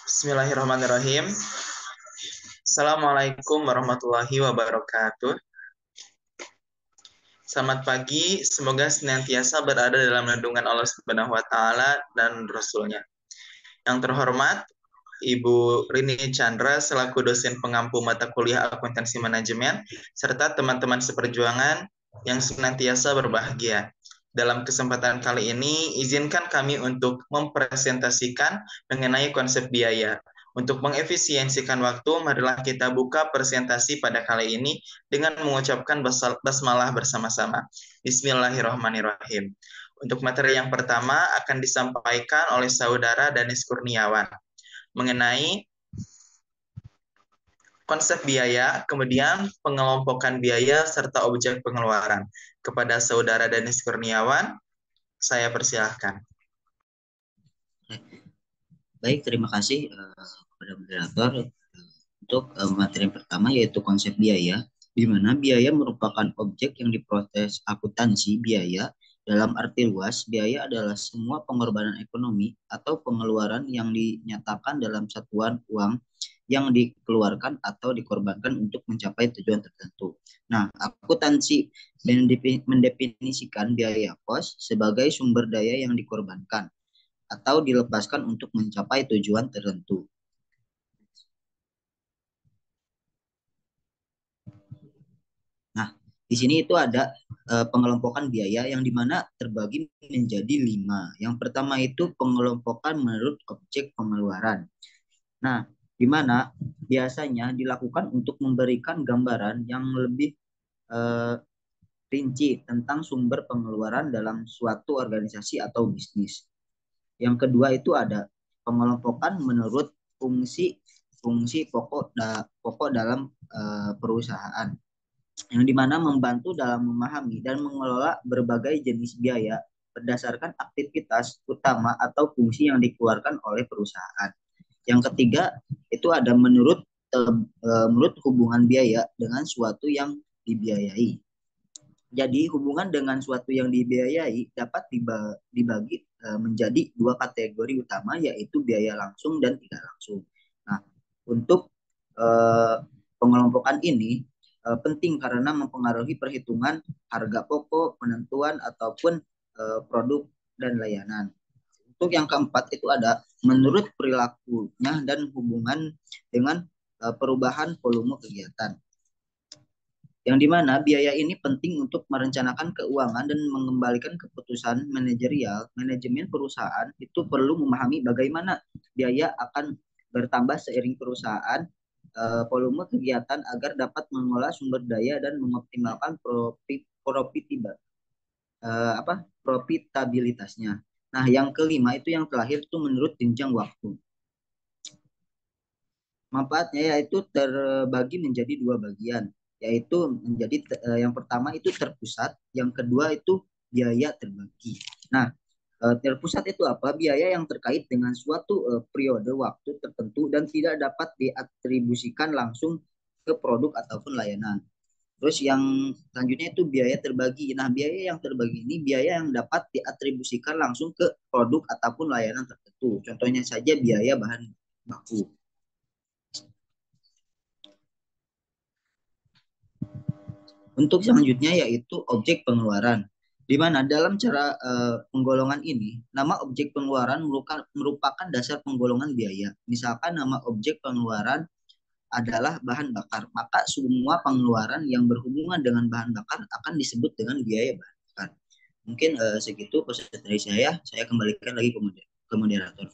Bismillahirrahmanirrahim. Assalamualaikum warahmatullahi wabarakatuh. Selamat pagi, semoga senantiasa berada dalam lindungan Allah Subhanahu wa taala dan Rasul-Nya. Yang terhormat Ibu Rini Chandra selaku dosen pengampu mata kuliah akuntansi manajemen serta teman-teman seperjuangan yang senantiasa berbahagia. Dalam kesempatan kali ini, izinkan kami untuk mempresentasikan mengenai konsep biaya. Untuk mengefisiensikan waktu, marilah kita buka presentasi pada kali ini dengan mengucapkan basmalah bersama-sama. Bismillahirrahmanirrahim. Untuk materi yang pertama akan disampaikan oleh Saudara Danis Kurniawan mengenai konsep biaya, kemudian pengelompokan biaya, serta objek pengeluaran. Kepada Saudara Danis Kurniawan, saya persilahkan. Baik, terima kasih kepada moderator untuk materi yang pertama yaitu konsep biaya, di mana biaya merupakan objek yang diproses akuntansi biaya. Dalam arti luas, biaya adalah semua pengorbanan ekonomi atau pengeluaran yang dinyatakan dalam satuan uang yang dikeluarkan atau dikorbankan untuk mencapai tujuan tertentu. Nah, akuntansi mendefinisikan biaya kos sebagai sumber daya yang dikorbankan atau dilepaskan untuk mencapai tujuan tertentu. Nah, di sini itu ada pengelompokan biaya yang dimana terbagi menjadi 5. Yang pertama itu pengelompokan menurut objek pengeluaran. Nah, di mana biasanya dilakukan untuk memberikan gambaran yang lebih rinci tentang sumber pengeluaran dalam suatu organisasi atau bisnis. Yang kedua itu ada pengelompokan menurut fungsi pokok dalam perusahaan, yang dimana membantu dalam memahami dan mengelola berbagai jenis biaya berdasarkan aktivitas utama atau fungsi yang dikeluarkan oleh perusahaan. Yang ketiga itu ada menurut hubungan biaya dengan suatu yang dibiayai. Jadi hubungan dengan suatu yang dibiayai dapat dibagi menjadi 2 kategori utama, yaitu biaya langsung dan tidak langsung. Nah, untuk pengelompokan ini penting karena mempengaruhi perhitungan harga pokok, penentuan ataupun produk dan layanan. Untuk yang keempat itu ada menurut perilakunya dan hubungan dengan perubahan volume kegiatan. Yang dimana biaya ini penting untuk merencanakan keuangan dan mengembalikan keputusan manajerial. Manajemen perusahaan itu perlu memahami bagaimana biaya akan bertambah seiring perusahaan volume kegiatan agar dapat mengelola sumber daya dan mengoptimalkan profitabilitasnya. Nah, yang kelima itu yang terakhir itu menurut jenjang waktu. Manfaatnya yaitu terbagi menjadi 2 bagian, yaitu menjadi yang pertama itu terpusat, yang kedua itu biaya terbagi. Nah, terpusat itu apa? Biaya yang terkait dengan suatu periode waktu tertentu dan tidak dapat diatribusikan langsung ke produk ataupun layanan. Terus yang selanjutnya itu biaya terbagi. Nah, biaya yang terbagi ini biaya yang dapat diatribusikan langsung ke produk ataupun layanan tertentu. Contohnya saja biaya bahan baku. Untuk selanjutnya yaitu objek pengeluaran, di mana dalam cara penggolongan ini, nama objek pengeluaran merupakan dasar penggolongan biaya. Misalkan nama objek pengeluaran adalah bahan bakar, maka semua pengeluaran yang berhubungan dengan bahan bakar akan disebut dengan biaya bahan bakar. Mungkin segitu presentasi dari saya kembalikan lagi ke moderator.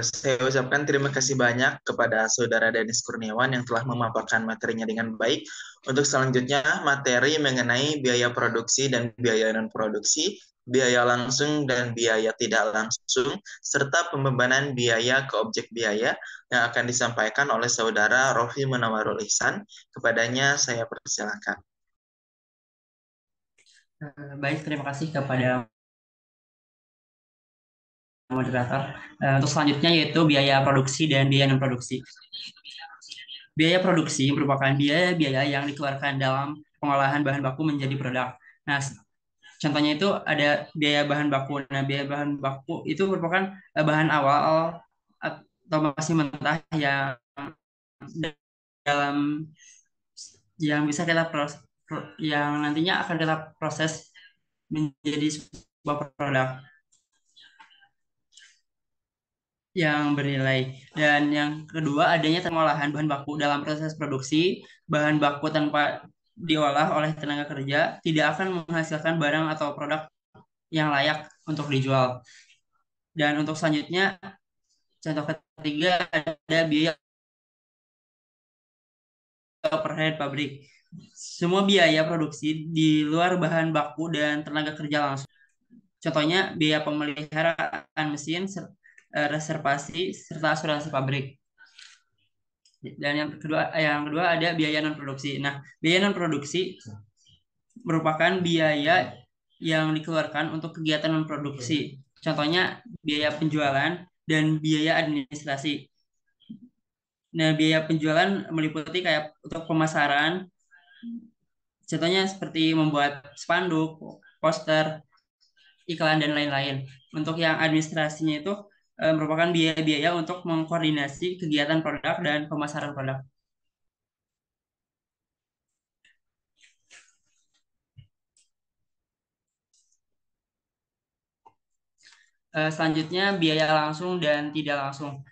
Saya ucapkan terima kasih banyak kepada Saudara Danis Kurniawan yang telah memaparkan materinya dengan baik. Untuk selanjutnya, materi mengenai biaya produksi dan biaya non-produksi, biaya langsung dan biaya tidak langsung, serta pembebanan biaya ke objek biaya yang akan disampaikan oleh Saudara Rofi Munawarul Ihsan. Kepadanya saya persilakan. Baik, terima kasih kepada moderator. Untuk selanjutnya yaitu biaya produksi dan biaya non produksi. Biaya produksi merupakan biaya yang dikeluarkan dalam pengolahan bahan baku menjadi produk. Nah, Contohnya itu ada biaya bahan baku. Nah, biaya bahan baku itu merupakan bahan awal atau masih mentah yang dalam yang bisa kita yang nantinya akan kita proses menjadi sebuah produk yang bernilai. Dan yang kedua, adanya pengolahan bahan baku dalam proses produksi. Bahan baku tanpa diolah oleh tenaga kerja tidak akan menghasilkan barang atau produk yang layak untuk dijual. Dan untuk selanjutnya, contoh ketiga ada biaya overhead pabrik. Semua biaya produksi di luar bahan baku dan tenaga kerja langsung. Contohnya biaya pemeliharaan mesin, reservasi, serta asuransi pabrik. Dan yang kedua ada biaya non produksi. Nah, biaya non produksi merupakan biaya yang dikeluarkan untuk kegiatan non produksi. Contohnya biaya penjualan dan biaya administrasi. Nah, biaya penjualan meliputi kayak untuk pemasaran, contohnya seperti membuat spanduk, poster, iklan dan lain-lain. Untuk yang administrasinya itu merupakan biaya-biaya untuk mengkoordinasi kegiatan produk dan pemasaran produk. Selanjutnya biaya langsung dan tidak langsung.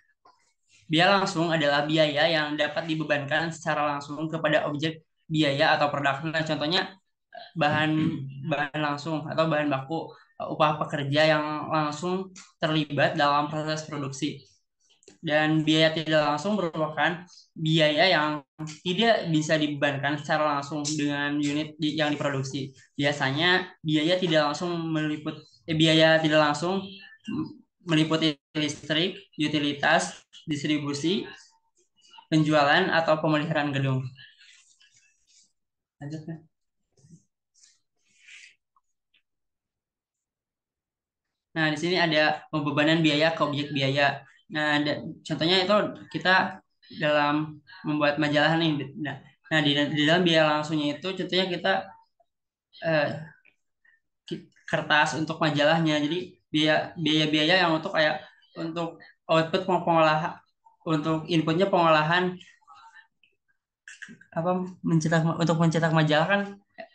Biaya langsung adalah biaya yang dapat dibebankan secara langsung kepada objek biaya atau produk. Nah, contohnya bahan bahan langsung atau bahan baku, upah pekerja yang langsung terlibat dalam proses produksi. Dan biaya tidak langsung merupakan biaya yang tidak bisa dibebankan secara langsung dengan unit yang diproduksi. Biasanya biaya tidak langsung meliputi listrik, utilitas, distribusi, penjualan atau pemeliharaan gedung. Lanjutnya. Nah, di sini ada pembebanan biaya ke objek biaya. Nah, contohnya itu kita dalam membuat majalah nih. Nah, di dalam biaya langsungnya itu contohnya kita eh, kertas untuk majalahnya. Jadi biaya-biaya yang untuk kayak untuk output pengolahan, untuk inputnya pengolahan apa untuk mencetak majalah kan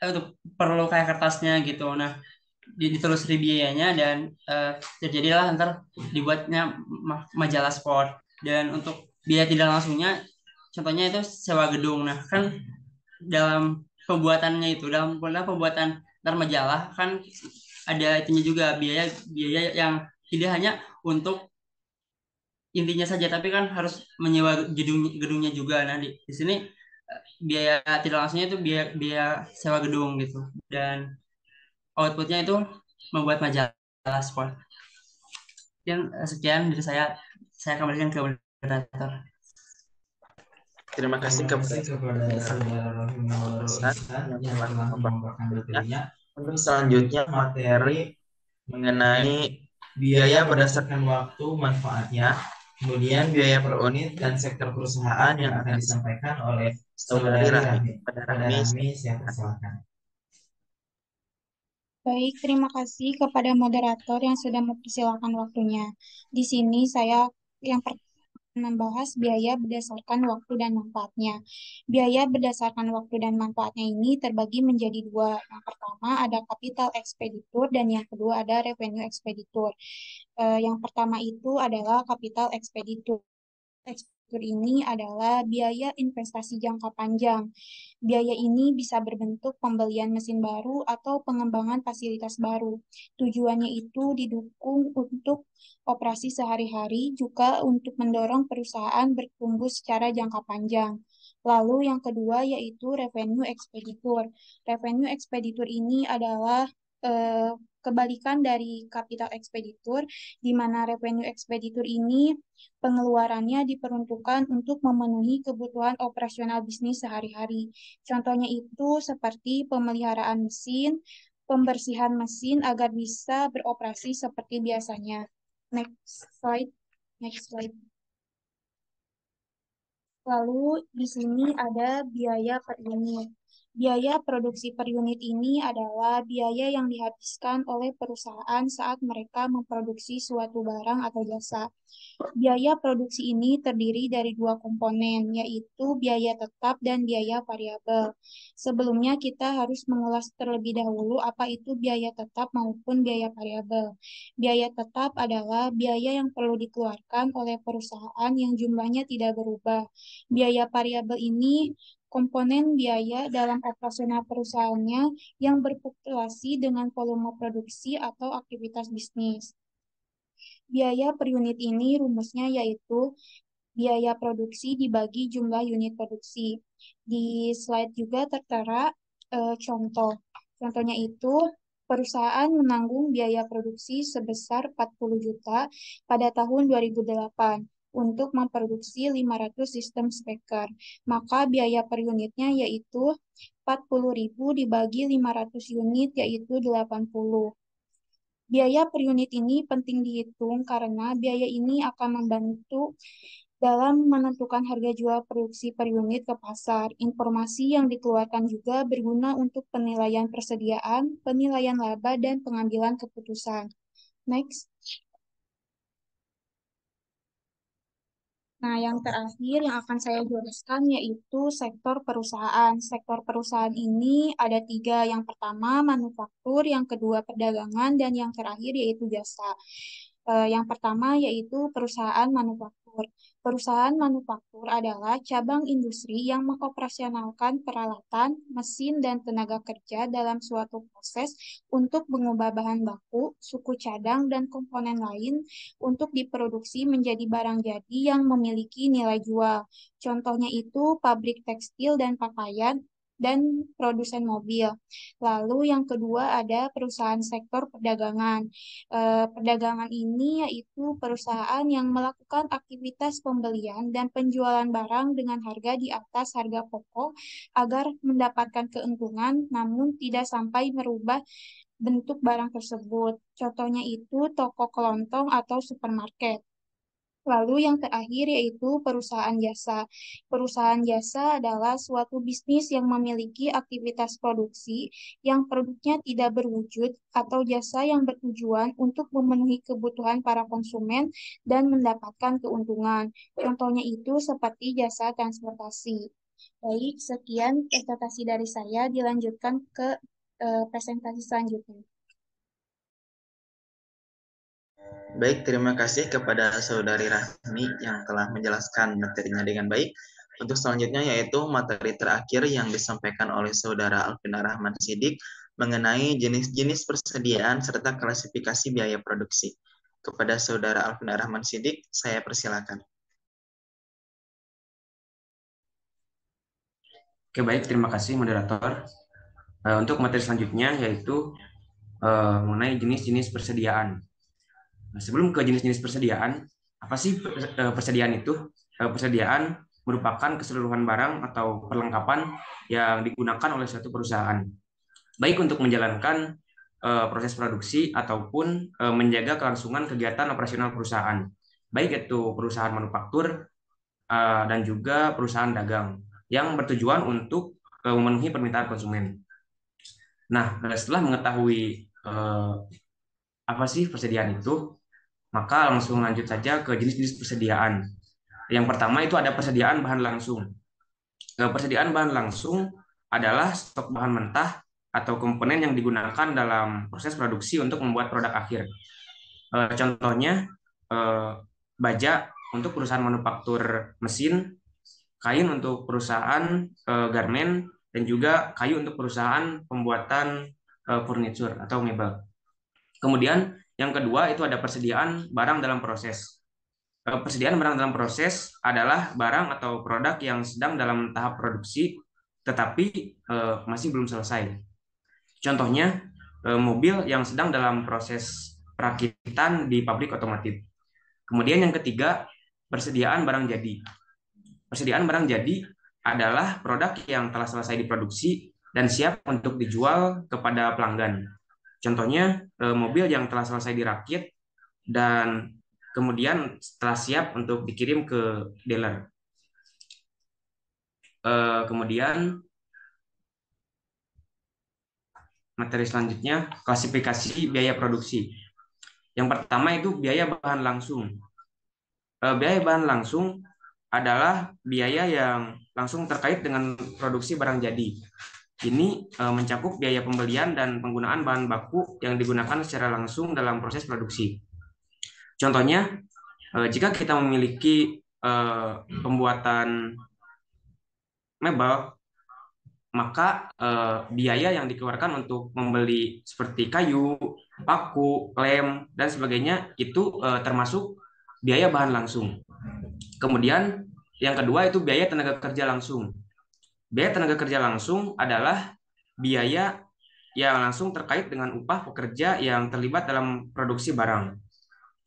untuk perlu kayak kertasnya gitu. Nah, ditelusuri biayanya dan terjadilah ntar dibuatnya majalah sport. Dan untuk biaya tidak langsungnya contohnya itu sewa gedung. Nah, kan dalam dalam pembuatan ntar majalah kan ada itunya juga biaya biaya yang tidak hanya untuk intinya saja tapi kan harus menyewa gedungnya juga. Nah, di sini biaya tidak langsungnya itu biaya biaya sewa gedung gitu. Dan outputnya itu membuat majalah sport. Sekian dari saya kembalikan ke moderator. Terima kasih kepada saudara Ustaz yang yang telah telah memaparkan materinya. materinya. Untuk selanjutnya materi mengenai biaya berdasarkan waktu manfaatnya, kemudian biaya per unit dan sektor perusahaan yang akan disampaikan oleh Saudari Rahmi. Pada Rahmi, siapa silakan. Baik, terima kasih kepada moderator yang sudah mempersilahkan waktunya. Di sini saya yang pertama membahas biaya berdasarkan waktu dan manfaatnya. Biaya berdasarkan waktu dan manfaatnya ini terbagi menjadi dua. Yang pertama ada kapital ekspeditur dan yang kedua ada revenue ekspeditur. Yang pertama itu adalah kapital ekspeditur. Ekspeditur ini adalah biaya investasi jangka panjang. Biaya ini bisa berbentuk pembelian mesin baru atau pengembangan fasilitas baru. Tujuannya itu didukung untuk operasi sehari-hari, juga untuk mendorong perusahaan bertumbuh secara jangka panjang. Lalu yang kedua yaitu revenue ekspeditur. Revenue ekspeditur ini adalah kebalikan dari kapital ekspeditur, di mana revenue ekspeditur ini pengeluarannya diperuntukkan untuk memenuhi kebutuhan operasional bisnis sehari-hari. Contohnya itu seperti pemeliharaan mesin, pembersihan mesin agar bisa beroperasi seperti biasanya. Next slide. Next slide. Lalu di sini ada biaya per unit. Biaya produksi per unit ini adalah biaya yang dihabiskan oleh perusahaan saat mereka memproduksi suatu barang atau jasa. Biaya produksi ini terdiri dari dua komponen, yaitu biaya tetap dan biaya variabel. Sebelumnya kita harus mengulas terlebih dahulu apa itu biaya tetap maupun biaya variabel. Biaya tetap adalah biaya yang perlu dikeluarkan oleh perusahaan yang jumlahnya tidak berubah. Biaya variabel ini komponen biaya dalam operasional perusahaannya yang berfluktuasi dengan volume produksi atau aktivitas bisnis. Biaya per unit ini rumusnya yaitu biaya produksi dibagi jumlah unit produksi. Di slide juga tertera contoh. Contohnya itu perusahaan menanggung biaya produksi sebesar 40 juta pada tahun 2008 untuk memproduksi 500 sistem speaker. Maka biaya per unitnya yaitu 40.000 dibagi 500 unit yaitu 80. Biaya per unit ini penting dihitung karena biaya ini akan membantu dalam menentukan harga jual produksi per unit ke pasar. Informasi yang dikeluarkan juga berguna untuk penilaian persediaan, penilaian laba, dan pengambilan keputusan. Next. Nah, yang terakhir yang akan saya jelaskan yaitu sektor perusahaan. Sektor perusahaan ini ada tiga. Yang pertama manufaktur, yang kedua perdagangan, dan yang terakhir yaitu jasa. Yang pertama yaitu perusahaan manufaktur. Perusahaan manufaktur adalah cabang industri yang mengoperasionalkan peralatan, mesin, dan tenaga kerja dalam suatu proses untuk mengubah bahan baku, suku cadang, dan komponen lain untuk diproduksi menjadi barang jadi yang memiliki nilai jual. Contohnya itu pabrik tekstil dan pakaian dan produsen mobil. Lalu yang kedua ada perusahaan sektor perdagangan. Perdagangan ini yaitu perusahaan yang melakukan aktivitas pembelian dan penjualan barang dengan harga di atas harga pokok agar mendapatkan keuntungan namun tidak sampai merubah bentuk barang tersebut. Contohnya itu toko kelontong atau supermarket. Lalu yang terakhir yaitu perusahaan jasa. Perusahaan jasa adalah suatu bisnis yang memiliki aktivitas produksi yang produknya tidak berwujud atau jasa yang bertujuan untuk memenuhi kebutuhan para konsumen dan mendapatkan keuntungan. Contohnya itu seperti jasa transportasi. Baik, sekian presentasi dari saya. Dilanjutkan ke presentasi selanjutnya. Baik, terima kasih kepada Saudari Rahmi yang telah menjelaskan materinya dengan baik. Untuk selanjutnya yaitu materi terakhir yang disampaikan oleh Saudara Alvina Rahman Sidik mengenai jenis-jenis persediaan serta klasifikasi biaya produksi. Kepada Saudara Alvina Rahman Sidik, saya persilakan. Oke, baik. Terima kasih, moderator. Untuk materi selanjutnya yaitu mengenai jenis-jenis persediaan. Nah, sebelum ke jenis-jenis persediaan, apa sih persediaan itu? Persediaan merupakan keseluruhan barang atau perlengkapan yang digunakan oleh suatu perusahaan, baik untuk menjalankan proses produksi ataupun menjaga kelangsungan kegiatan operasional perusahaan, baik itu perusahaan manufaktur dan juga perusahaan dagang yang bertujuan untuk memenuhi permintaan konsumen. Nah, setelah mengetahui apa sih persediaan itu, maka langsung lanjut saja ke jenis-jenis persediaan. Yang pertama itu ada persediaan bahan langsung. Persediaan bahan langsung adalah stok bahan mentah atau komponen yang digunakan dalam proses produksi untuk membuat produk akhir. Contohnya baja untuk perusahaan manufaktur mesin, kain untuk perusahaan garmen, dan juga kayu untuk perusahaan pembuatan furniture atau mebel. Kemudian yang kedua itu ada persediaan barang dalam proses. Persediaan barang dalam proses adalah barang atau produk yang sedang dalam tahap produksi tetapi masih belum selesai. Contohnya mobil yang sedang dalam proses perakitan di pabrik otomotif. Kemudian yang ketiga, persediaan barang jadi. Persediaan barang jadi adalah produk yang telah selesai diproduksi dan siap untuk dijual kepada pelanggan. Contohnya mobil yang telah selesai dirakit dan kemudian setelah siap untuk dikirim ke dealer. Kemudian materi selanjutnya, klasifikasi biaya produksi. Yang pertama itu biaya bahan langsung. Biaya bahan langsung adalah biaya yang langsung terkait dengan produksi barang jadi. Ini mencakup biaya pembelian dan penggunaan bahan baku yang digunakan secara langsung dalam proses produksi. Contohnya, jika kita memiliki pembuatan mebel, maka biaya yang dikeluarkan untuk membeli seperti kayu, paku, lem, dan sebagainya itu termasuk biaya bahan langsung. Kemudian yang kedua itu biaya tenaga kerja langsung. Biaya tenaga kerja langsung adalah biaya yang langsung terkait dengan upah pekerja yang terlibat dalam produksi barang.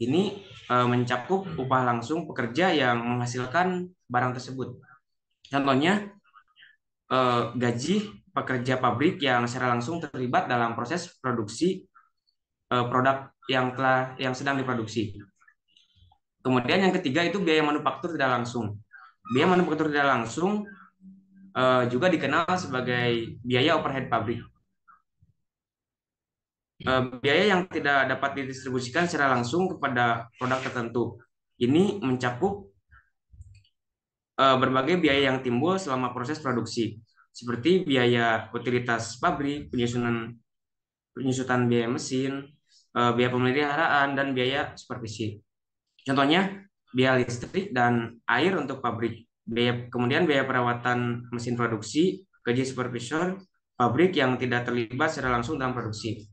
Ini mencakup upah langsung pekerja yang menghasilkan barang tersebut. Contohnya, gaji pekerja pabrik yang secara langsung terlibat dalam proses produksi produk yang sedang diproduksi. Kemudian yang ketiga itu biaya manufaktur tidak langsung. Biaya manufaktur tidak langsung juga dikenal sebagai biaya overhead pabrik. Biaya yang tidak dapat didistribusikan secara langsung kepada produk tertentu. Ini mencakup berbagai biaya yang timbul selama proses produksi, seperti biaya utilitas pabrik, penyusutan biaya mesin, biaya pemeliharaan, dan biaya supervisi. Contohnya, biaya listrik dan air untuk pabrik, kemudian biaya perawatan mesin produksi, gaji supervisor pabrik yang tidak terlibat secara langsung dalam produksi.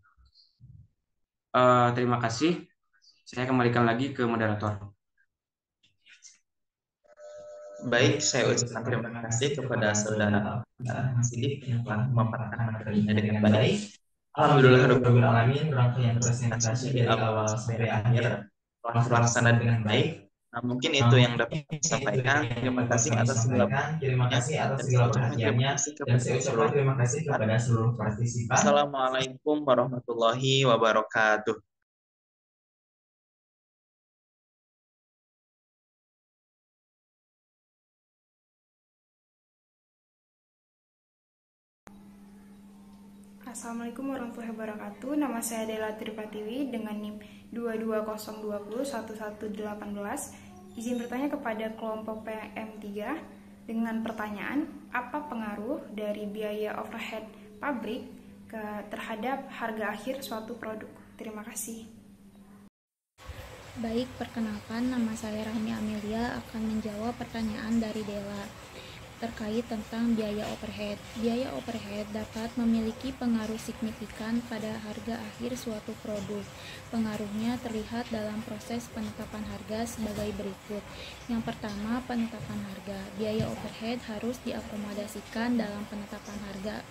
Terima kasih. Saya kembalikan lagi ke moderator. Baik, saya ucapkan terima kasih kepada saudara Sidik yang telah memaparkan materinya dengan baik. Alhamdulillahirabbil alamin, rangkaian presentasi dari awal sampai akhir telah terlaksana dengan baik. Nah, mungkin itu yang dapat saya sampaikan. Terima kasih atas segala perhatiannya dan saya ucapkan terima kasih kepada seluruh partisipan. Assalamualaikum warahmatullahi wabarakatuh. Assalamualaikum warahmatullahi wabarakatuh. Nama saya Dela Tripatiwi dengan NIM 220201118. Izin bertanya kepada kelompok PM3 dengan pertanyaan, apa pengaruh dari biaya overhead pabrik terhadap harga akhir suatu produk? Terima kasih. Baik, perkenalkan nama saya Rahmi Amelia akan menjawab pertanyaan dari Dela terkait tentang biaya overhead. Biaya overhead dapat memiliki pengaruh signifikan pada harga akhir suatu produk. Pengaruhnya terlihat dalam proses penetapan harga sebagai berikut. Yang pertama, penetapan harga. Biaya overhead harus diakomodasikan dalam penetapan harga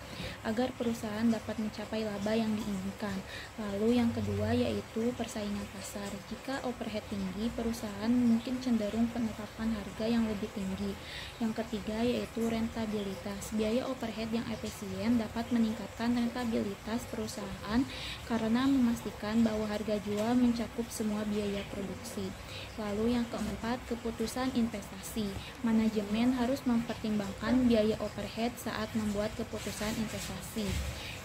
agar perusahaan dapat mencapai laba yang diinginkan. Lalu yang kedua yaitu persaingan pasar. Jika overhead tinggi, perusahaan mungkin cenderung penetapan harga yang lebih tinggi. Yang ketiga yaitu rentabilitas. Biaya overhead yang efisien dapat meningkatkan rentabilitas perusahaan karena memastikan bahwa harga jual mencakup semua biaya produksi. Lalu yang keempat, keputusan investasi. Manajemen harus mempertimbangkan biaya overhead saat membuat keputusan investasi.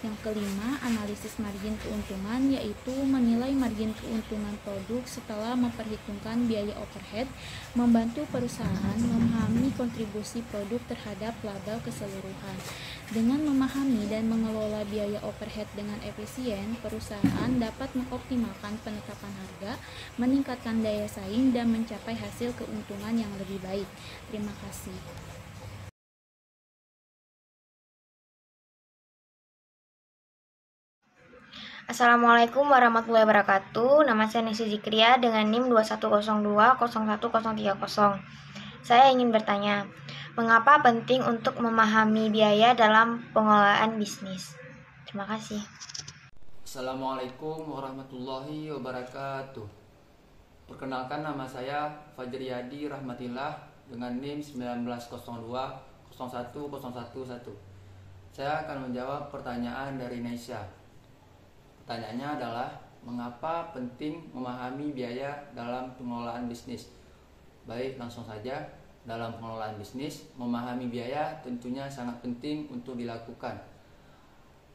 Yang kelima, analisis margin keuntungan, yaitu menilai margin keuntungan produk setelah memperhitungkan biaya overhead, membantu perusahaan memahami kontribusi produk terhadap laba keseluruhan. Dengan memahami dan mengelola biaya overhead dengan efisien, perusahaan dapat mengoptimalkan penetapan harga, meningkatkan daya saing, dan mencapai hasil keuntungan yang lebih baik. Terima kasih. Assalamualaikum warahmatullahi wabarakatuh. Nama saya Nisi Zikria dengan NIM 21020013030. Saya ingin bertanya, mengapa penting untuk memahami biaya dalam pengelolaan bisnis? Terima kasih. Assalamualaikum warahmatullahi wabarakatuh. Perkenalkan, nama saya Fajriyadi Rahmatillah dengan NIM 1902010111. Saya akan menjawab pertanyaan dari Nesya. Pertanyaannya adalah, mengapa penting memahami biaya dalam pengelolaan bisnis? Baik, langsung saja. Dalam pengelolaan bisnis, memahami biaya tentunya sangat penting untuk dilakukan.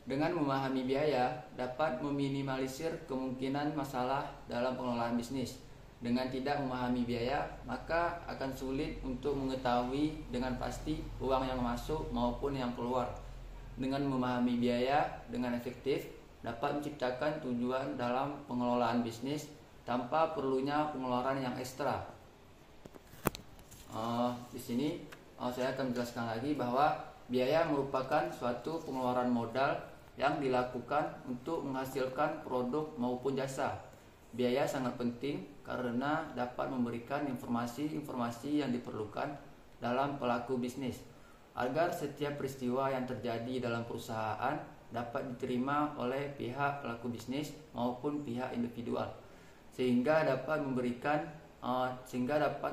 Dengan memahami biaya, dapat meminimalisir kemungkinan masalah dalam pengelolaan bisnis. Dengan tidak memahami biaya, maka akan sulit untuk mengetahui dengan pasti uang yang masuk maupun yang keluar. Dengan memahami biaya dengan efektif, dapat menciptakan tujuan dalam pengelolaan bisnis tanpa perlunya pengeluaran yang ekstra. Di sini saya akan menjelaskan lagi bahwa biaya merupakan suatu pengeluaran modal yang dilakukan untuk menghasilkan produk maupun jasa. Biaya sangat penting karena dapat memberikan informasi-informasi yang diperlukan dalam pelaku bisnis agar setiap peristiwa yang terjadi dalam perusahaan dapat diterima oleh pihak pelaku bisnis maupun pihak individual, sehingga dapat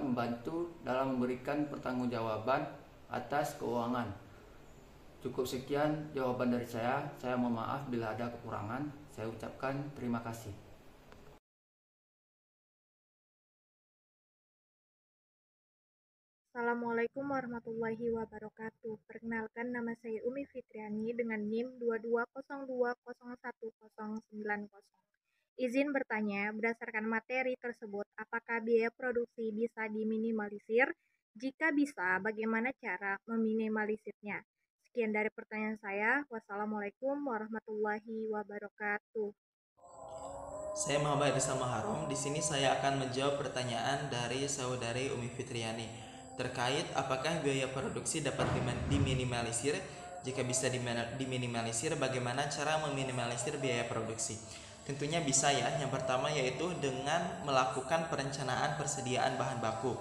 membantu dalam memberikan pertanggungjawaban atas keuangan. Cukup sekian jawaban dari saya. Saya mohon maaf bila ada kekurangan. Saya ucapkan terima kasih. Assalamualaikum warahmatullahi wabarakatuh. Perkenalkan, nama saya Umi Fitriani dengan NIM 2202011090. Izin bertanya, berdasarkan materi tersebut, apakah biaya produksi bisa diminimalisir? Jika bisa, bagaimana cara meminimalisirnya? Sekian dari pertanyaan saya. Wassalamualaikum warahmatullahi wabarakatuh. Saya Muhammad Rizal Maharum. Di sini saya akan menjawab pertanyaan dari saudari Umi Fitriani terkait apakah biaya produksi dapat diminimalisir. Jika bisa diminimalisir, bagaimana cara meminimalisir biaya produksi? Tentunya bisa ya. Yang pertama yaitu dengan melakukan perencanaan persediaan bahan baku.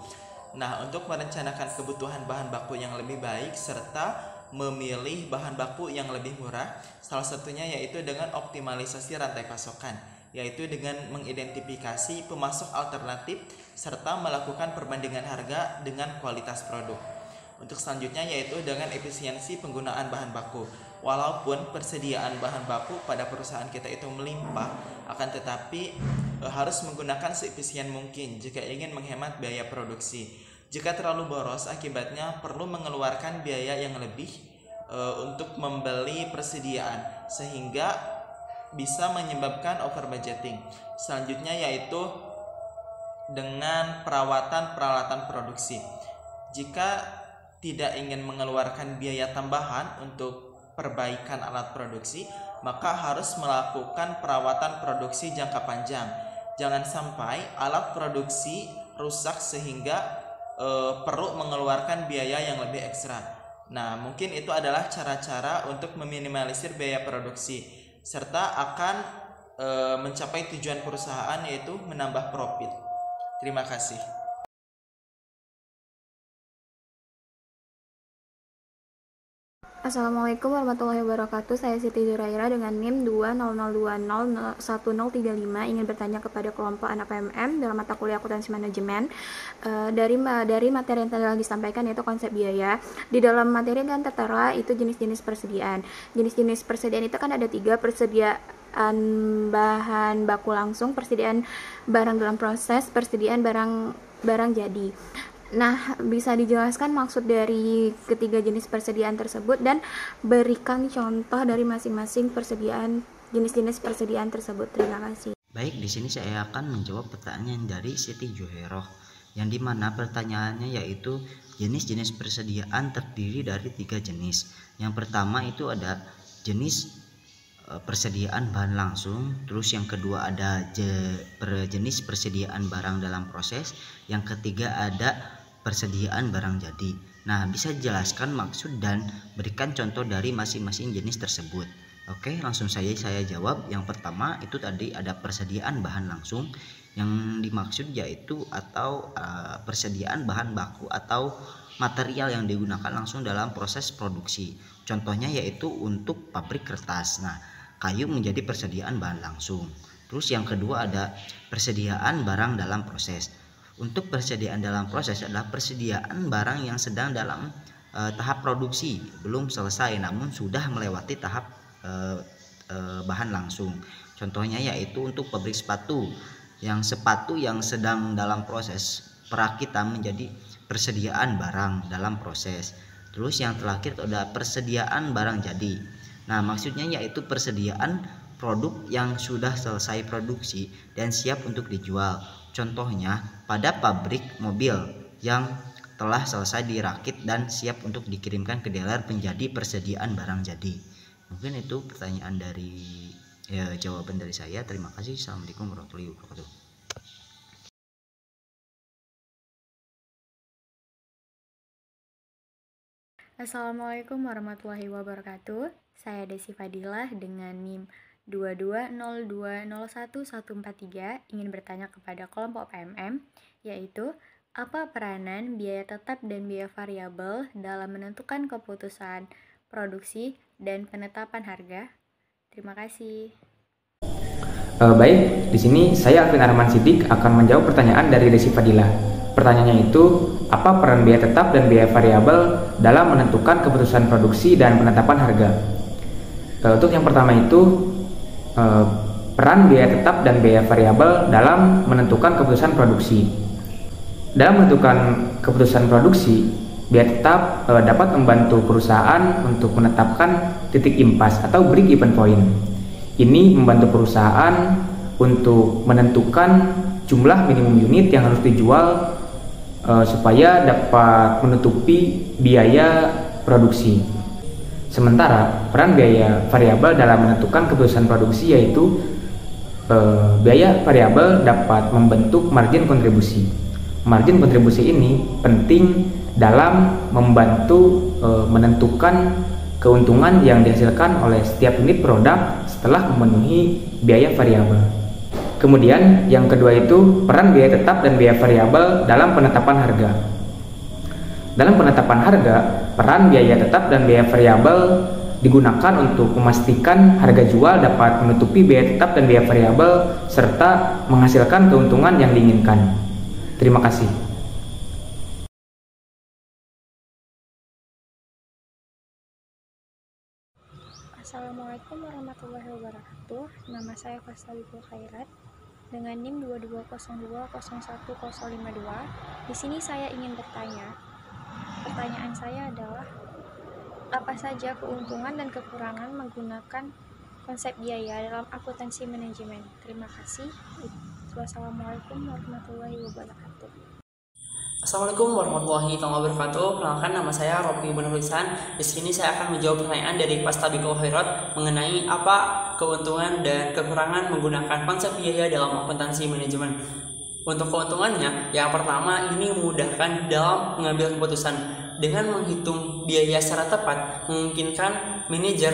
Nah, untuk merencanakan kebutuhan bahan baku yang lebih baik serta memilih bahan baku yang lebih murah, salah satunya yaitu dengan optimalisasi rantai pasokan, yaitu dengan mengidentifikasi pemasok alternatif serta melakukan perbandingan harga dengan kualitas produk. Untuk selanjutnya yaitu dengan efisiensi penggunaan bahan baku. Walaupun persediaan bahan baku pada perusahaan kita itu melimpah, akan tetapi harus menggunakan seefisien mungkin jika ingin menghemat biaya produksi. Jika terlalu boros, akibatnya perlu mengeluarkan biaya yang lebih untuk membeli persediaan, sehingga bisa menyebabkan over budgeting. Selanjutnya yaitu dengan perawatan peralatan produksi. Jika tidak ingin mengeluarkan biaya tambahan untuk perbaikan alat produksi, maka harus melakukan perawatan produksi jangka panjang. Jangan sampai alat produksi rusak sehingga perlu mengeluarkan biaya yang lebih ekstra. Nah, mungkin itu adalah cara-cara untuk meminimalisir biaya produksi serta akan mencapai tujuan perusahaan, yaitu menambah profit. Terima kasih. Assalamualaikum warahmatullahi wabarakatuh. Saya Siti Zuraira dengan NIM 200201035 ingin bertanya kepada kelompok anak PMM dalam mata kuliah akuntansi manajemen. Dari materi yang telah disampaikan yaitu konsep biaya. Di dalam materi kan tertera itu jenis-jenis persediaan. Jenis-jenis persediaan itu kan ada 3: persediaan bahan baku langsung, persediaan barang dalam proses, persediaan barang jadi. Nah, bisa dijelaskan maksud dari ketiga jenis persediaan tersebut dan berikan contoh dari masing-masing jenis-jenis persediaan tersebut. Terima kasih. Baik, di sini saya akan menjawab pertanyaan dari Siti Juhairoh, yang dimana pertanyaannya yaitu jenis-jenis persediaan terdiri dari 3 jenis. Yang pertama itu ada jenis persediaan bahan langsung, terus yang kedua ada jenis persediaan barang dalam proses, yang ketiga ada persediaan barang jadi. Nah, bisa dijelaskan maksud dan berikan contoh dari masing-masing jenis tersebut. Oke, langsung saja saya jawab. Yang pertama itu tadi ada persediaan bahan langsung, yang dimaksud yaitu atau persediaan bahan baku atau material yang digunakan langsung dalam proses produksi. Contohnya yaitu untuk pabrik kertas. Nah, kayu menjadi persediaan bahan langsung. Terus yang kedua ada persediaan barang dalam proses. Untuk persediaan dalam proses adalah persediaan barang yang sedang dalam tahap produksi, belum selesai namun sudah melewati tahap bahan langsung. Contohnya yaitu untuk pabrik sepatu yang sedang dalam proses perakitan menjadi persediaan barang dalam proses. Terus yang terakhir ada persediaan barang jadi. Nah, maksudnya yaitu persediaan produk yang sudah selesai produksi dan siap untuk dijual. Contohnya pada pabrik mobil yang telah selesai dirakit dan siap untuk dikirimkan ke dealer menjadi persediaan barang jadi. Mungkin itu pertanyaan dari jawaban dari saya. Terima kasih. Assalamualaikum warahmatullahi wabarakatuh. Assalamualaikum warahmatullahi wabarakatuh. Saya Desi Fadilah dengan NIM 2202011143 ingin bertanya kepada kelompok PMM, yaitu apa peranan biaya tetap dan biaya variabel dalam menentukan keputusan produksi dan penetapan harga? Terima kasih. Baik, di sini saya Alvin Arman Sidik akan menjawab pertanyaan dari Desi Fadilah. Pertanyaannya itu, apa peran biaya tetap dan biaya variabel dalam menentukan keputusan produksi dan penetapan harga? Untuk yang pertama itu, peran biaya tetap dan biaya variabel dalam menentukan keputusan produksi. Dalam menentukan keputusan produksi, biaya tetap dapat membantu perusahaan untuk menetapkan titik impas atau break even point. Ini membantu perusahaan untuk menentukan jumlah minimum unit yang harus dijual supaya dapat menutupi biaya produksi. Sementara peran biaya variabel dalam menentukan keputusan produksi yaitu biaya variabel dapat membentuk margin kontribusi. Margin kontribusi ini penting dalam membantu menentukan keuntungan yang dihasilkan oleh setiap unit produk setelah memenuhi biaya variabel. Kemudian yang kedua itu peran biaya tetap dan biaya variabel dalam penetapan harga. Dalam penetapan harga, peran biaya tetap dan biaya variabel digunakan untuk memastikan harga jual dapat menutupi biaya tetap dan biaya variabel serta menghasilkan keuntungan yang diinginkan. Terima kasih. Assalamualaikum warahmatullahi wabarakatuh. Nama saya Fasalibul Khairat dengan NIM 2202010052. Di sini saya ingin bertanya. Pertanyaan saya adalah apa saja keuntungan dan kekurangan menggunakan konsep biaya dalam akuntansi manajemen? Terima kasih. Wassalamualaikum warahmatullahi wabarakatuh. Assalamualaikum warahmatullahi wabarakatuh. Perkenalkan, nama saya Rofi Benulisan. Di sini saya akan menjawab pertanyaan dari Fastabiqul Khairat mengenai apa keuntungan dan kekurangan menggunakan konsep biaya dalam akuntansi manajemen. Untuk keuntungannya, yang pertama ini memudahkan dalam mengambil keputusan. Dengan menghitung biaya secara tepat, memungkinkan manajer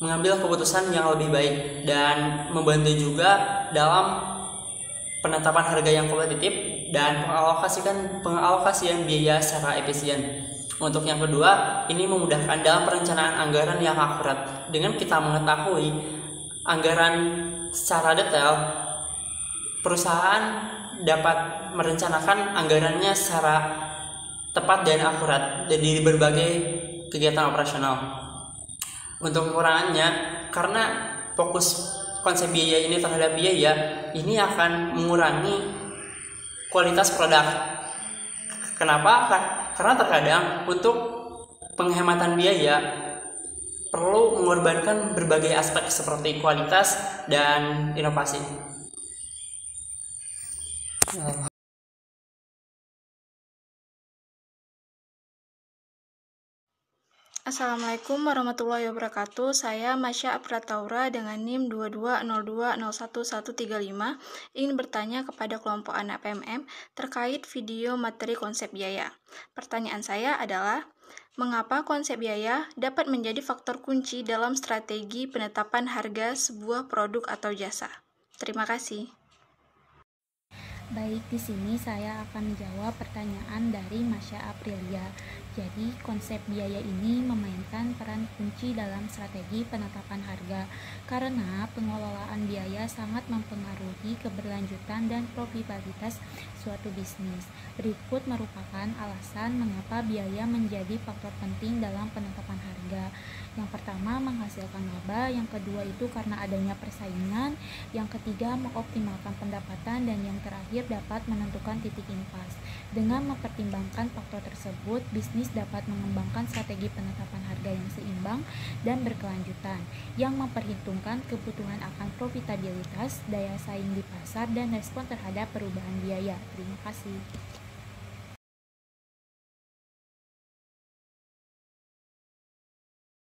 mengambil keputusan yang lebih baik dan membantu juga dalam penetapan harga yang kompetitif dan pengalokasian biaya secara efisien. Untuk yang kedua, ini memudahkan dalam perencanaan anggaran yang akurat. Dengan kita mengetahui anggaran secara detail, perusahaan dapat merencanakan anggarannya secara tepat dan akurat di berbagai kegiatan operasional. Untuk kekurangannya, karena fokus konsep biaya ini terhadap biaya, ini akan mengurangi kualitas produk. Kenapa? Karena terkadang untuk penghematan biaya perlu mengorbankan berbagai aspek seperti kualitas dan inovasi. Assalamualaikum warahmatullahi wabarakatuh. Saya Masya Aprataura dengan NIM 2202011135 ingin bertanya kepada kelompok anak PMM terkait video materi konsep biaya. Pertanyaan saya adalah, mengapa konsep biaya dapat menjadi faktor kunci dalam strategi penetapan harga sebuah produk atau jasa? Terima kasih. Baik, di sini saya akan menjawab pertanyaan dari Masya Aprilia. Jadi, konsep biaya ini memainkan peran kunci dalam strategi penetapan harga karena pengelolaan biaya sangat mempengaruhi keberlanjutan dan profitabilitas suatu bisnis. Berikut merupakan alasan mengapa biaya menjadi faktor penting dalam penetapan harga. Yang pertama, menghasilkan laba. Yang kedua itu karena adanya persaingan. Yang ketiga, mengoptimalkan pendapatan. Dan yang terakhir dapat menentukan titik impas. Dengan mempertimbangkan faktor tersebut, tersebut, bisnis dapat mengembangkan strategi penetapan harga yang seimbang dan berkelanjutan, yang memperhitungkan kebutuhan akan profitabilitas, daya saing di pasar, dan respon terhadap perubahan biaya. Terima kasih.